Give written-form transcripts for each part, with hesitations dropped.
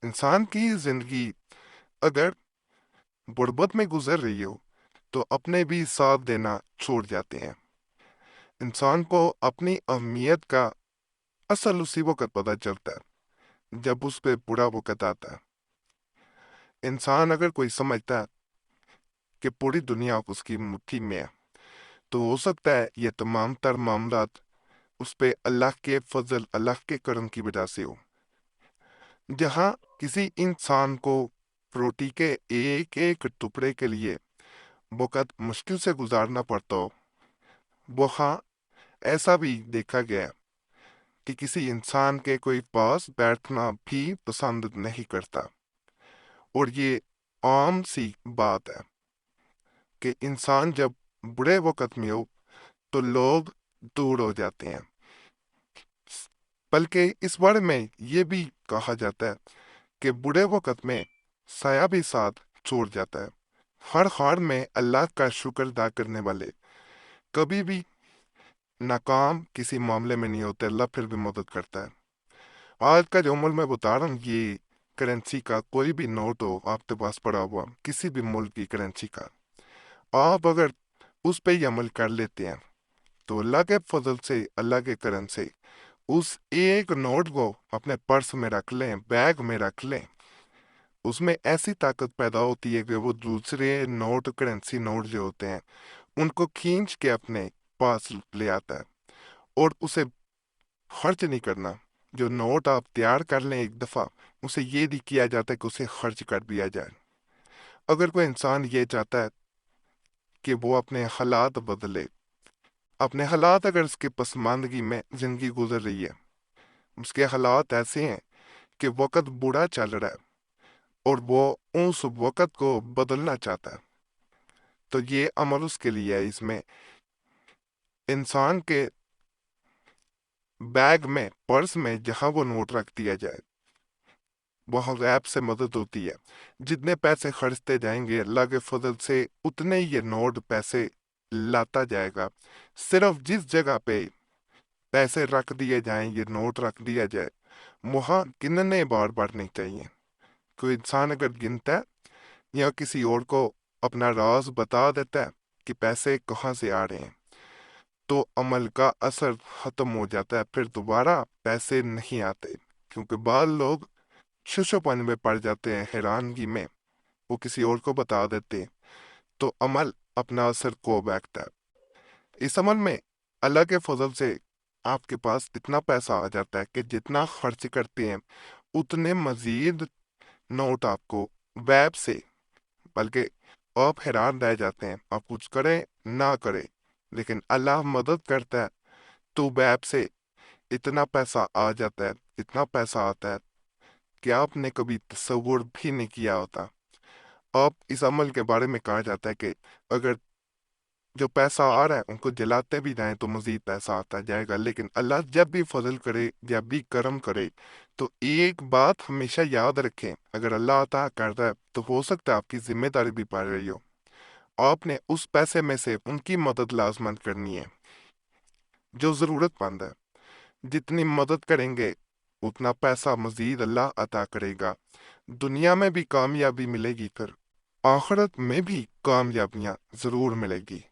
इंसान की जिंदगी अगर गुर्बत में गुजर रही हो तो अपने भी साथ देना छोड़ जाते हैं। इंसान को अपनी अहमियत का असल उसी वक्त पता चलता है जब उस पे बुरा वक्त आता है। इंसान अगर कोई समझता है कि पूरी दुनिया उसकी मुट्ठी में है तो हो सकता है ये तमाम तर मामलात उस पे अल्लाह के फजल अल्लाह के करम की वजह से हो। जहाँ किसी इंसान को रोटी के एक एक टुकड़े के लिए वक़्त मुश्किल से गुजारना पड़ता हो, वहाँ ऐसा भी देखा गया कि किसी इंसान के कोई पास बैठना भी पसंद नहीं करता। और ये आम सी बात है कि इंसान जब बुरे वक़्त में हो तो लोग दूर हो जाते हैं। बल्कि इस बारे में ये भी कहा जाता है कि बुरे वक़्त में साया भी साथ छोड़ जाता है। हर हाल में अल्लाह का शुक्र अदा करने वाले कभी भी नाकाम किसी मामले में नहीं होते, अल्लाह फिर भी मदद करता है। आज का जो अमल मैं बता रहा हूँ ये करेंसी का कोई भी नोट हो आपके पास पड़ा हुआ किसी भी मुल्क की करेंसी का, आप अगर उस पे ही अमल कर लेते हैं तो अल्लाह के फजल से अल्लाह के करम से उस एक नोट को अपने पर्स में रख लें, बैग में रख लें, उसमें ऐसी ताकत पैदा होती है कि वो दूसरे नोट करेंसी नोट जो होते हैं उनको खींच के अपने पास ले आता है। और उसे खर्च नहीं करना। जो नोट आप तैयार कर लें एक दफ़ा, उसे ये नहीं किया जाता कि उसे खर्च कर दिया जाए। अगर कोई इंसान ये चाहता है कि वो अपने हालात बदले, अपने हालात अगर उसके पसमानदगी में ज़िंदगी गुजर रही है, उसके हालात ऐसे हैं कि वक़्त बुरा चल रहा है और वो उस वक़्त को बदलना चाहता है, तो ये अमल उसके लिए है। इसमें इंसान के बैग में, पर्स में जहाँ वो नोट रख दिया जाए, वहाँ गैब से मदद होती है। जितने पैसे खर्चते जाएंगे अल्लाह के फजल से उतने ही ये नोट पैसे लाता जाएगा। सिर्फ जिस जगह पे पैसे रख दिए जाएं, ये नोट रख दिया जाए, वहाँ गिनने बार बार नहीं चाहिए। कोई इंसान अगर गिनता है या किसी और को अपना राज बता देता है कि पैसे कहाँ से आ रहे हैं, तो अमल का असर खत्म हो जाता है, फिर दोबारा पैसे नहीं आते। क्योंकि बाद लोग शुशोपन में पड़ जाते हैं, हैरानगी में वो किसी और को बता देते, तो अमल अपना असर खो बैठता है। इस अमल में अल्लाह के फजल से आपके पास इतना पैसा आ जाता है कि जितना खर्च करते हैं उतने मजीद नोट आपको वैब से, बल्कि आप हैरान रह जाते हैं। आप कुछ करें ना करें, लेकिन अल्लाह मदद करता है तो वैब से इतना पैसा आ जाता है, इतना पैसा आता है कि आपने कभी तसव्वुर भी नहीं किया होता। आप इस अमल के बारे में कहा जाता है कि अगर जो पैसा आ रहा है उनको जलाते भी जाएं तो मजीद पैसा आता जाएगा। लेकिन अल्लाह जब भी फजल करे, जब भी करम करे, तो एक बात हमेशा याद रखें, अगर अल्लाह अता कर रहा है तो हो सकता है आपकी जिम्मेदारी भी पड़ रही हो। आपने उस पैसे में से उनकी मदद लाजमन करनी है जो ज़रूरतमंद है। जितनी मदद करेंगे उतना पैसा मजीद अल्लाह अता करेगा। दुनिया में भी कामयाबी मिलेगी, फिर आखिरत में भी कामयाबियां जरूर मिलेगी।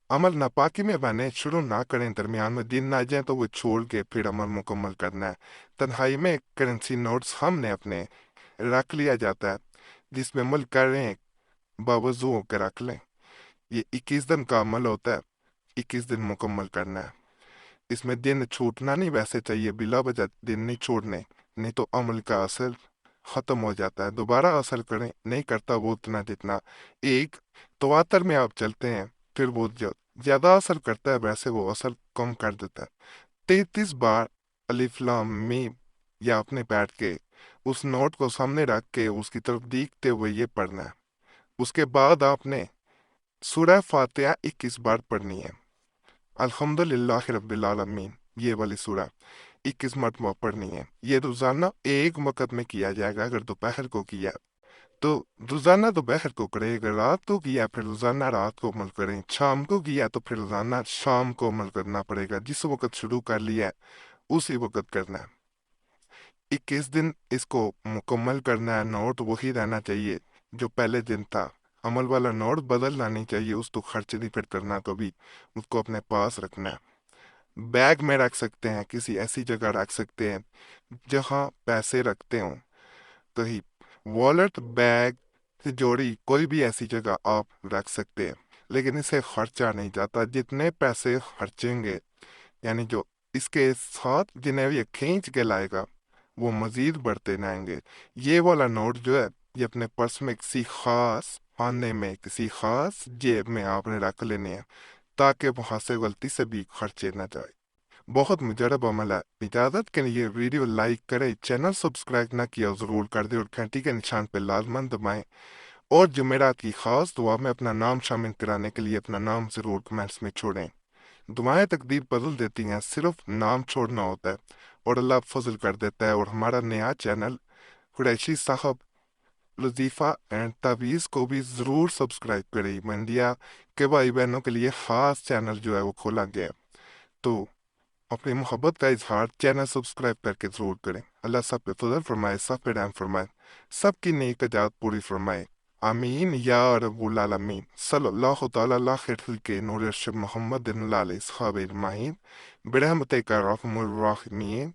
अमल नापाकी में बने शुरू ना करें, दरमियान में दिन ना जाए तो वो छोड़ के फिर अमल मुकम्मल करना है। तन्हाई में करेंसी नोट्स हमने अपने रख लिया जाता है, जिसमें अमल कर रहे हैं बावजू होकर रख लें। ये 21 दिन का अमल होता है, 21 दिन मुकम्मल करना है। इसमें दिन छूटना नहीं, वैसे चाहिए बिला वजह दिन नहीं छोड़ने, नहीं तो अमल का असर खत्म हो जाता है। दोबारा असर करें नहीं करता वो उतना जितना एक तवातर में आप चलते हैं, फिर वो जो ज्यादा असर करता है वैसे वो असर कम कर देता है। 33 बार अलिफ लाम मीम या अपने बैठ के उस नोट को सामने रख के उसकी तरफ देखते हुए ये पढ़ना है। उसके बाद आपने सूरह फातिहा 21 बार पढ़नी है। अल्हम्दुलिल्लाह रब्बिल आलमीन ये वाली सूरह 21 मरतबा पढ़नी है। ये रोजाना एक वक़्त में किया जाएगा। अगर दोपहर को किया तो रोजाना दोपहर को करें, अगर रात को किया फिर रोजाना रात को अमल करें, शाम को किया तो फिर रोजाना शाम को अमल करना पड़ेगा। जिस वक़्त शुरू कर लिया है उसी वक़्त करना है। 21 دن اس کو مکمل کرنا ہے، نوٹ وہی رہنا چاہیے جو پہلے دن تھا۔ عمل والا نوٹ بدلنا نہیں چاہیے، اس کو خرچ نہیں پھر کرنا، کبھی اس کو اپنے پاس رکھنا ہے۔ بیگ میں رکھ سکتے ہیں، کسی ایسی جگہ رکھ سکتے ہیں جہاں پیسے رکھتے ہوں، کہیں والٹ، بیگ، تجوری، کوئی بھی ایسی جگہ آپ رکھ سکتے ہیں، لیکن اسے خرچا نہیں جاتا۔ جتنے پیسے خرچیں گے، یعنی جو اس کے ساتھ جنہیں یہ کھینچ کے لائے گا، وہ مزید بڑھتے جائیں گے۔ یہ والا نوٹ جو ہے، یہ اپنے پرس میں کسی خاص خانے میں، کسی خاص جیب میں آپ نے رکھ لینے ہیں، تاکہ وہاں سے غلطی سے بھی خرچے نہ جائے۔ بہت مجرب عمل ہے۔ اجازت کے لیے ویڈیو لائک کریں، چینل سبسکرائب نہ کیا ضرور کر دیں، اور گھنٹی کے نشان پہ لازماً دبائیں، اور جمعرات کی خاص دعا میں اپنا نام شامل کرانے کے لیے اپنا نام ضرور کمنٹس میں چھوڑیں۔ دعائیں تقدیر بدل دیتی ہیں، صرف نام چھوڑنا ہوتا ہے اور اللہ فضل کر دیتا ہے۔ اور ہمارا نیا چینل قریشی صاحب لطیفہ اینڈ تعویذ کو بھی ضرور سبسکرائب کریں۔ انڈیا کے بھائی بہنوں کے لیے خاص چینل جو ہے وہ کھولا گیا ہے، تو اپنی محبت کا اظہار چینل سبسکرائب کر کے ضرور کریں۔ اللہ سب پہ فضل فرمائے، سب پہ رحم فرمائے، سب کی نیک تجات پوری فرمائے، آمین یا رب العالمین۔ صلی اللہ تعالیٰ علی خیر خلق نور ارشد محمد علیہ صحابہ اجمعین برحمتک ارحم الراحمین۔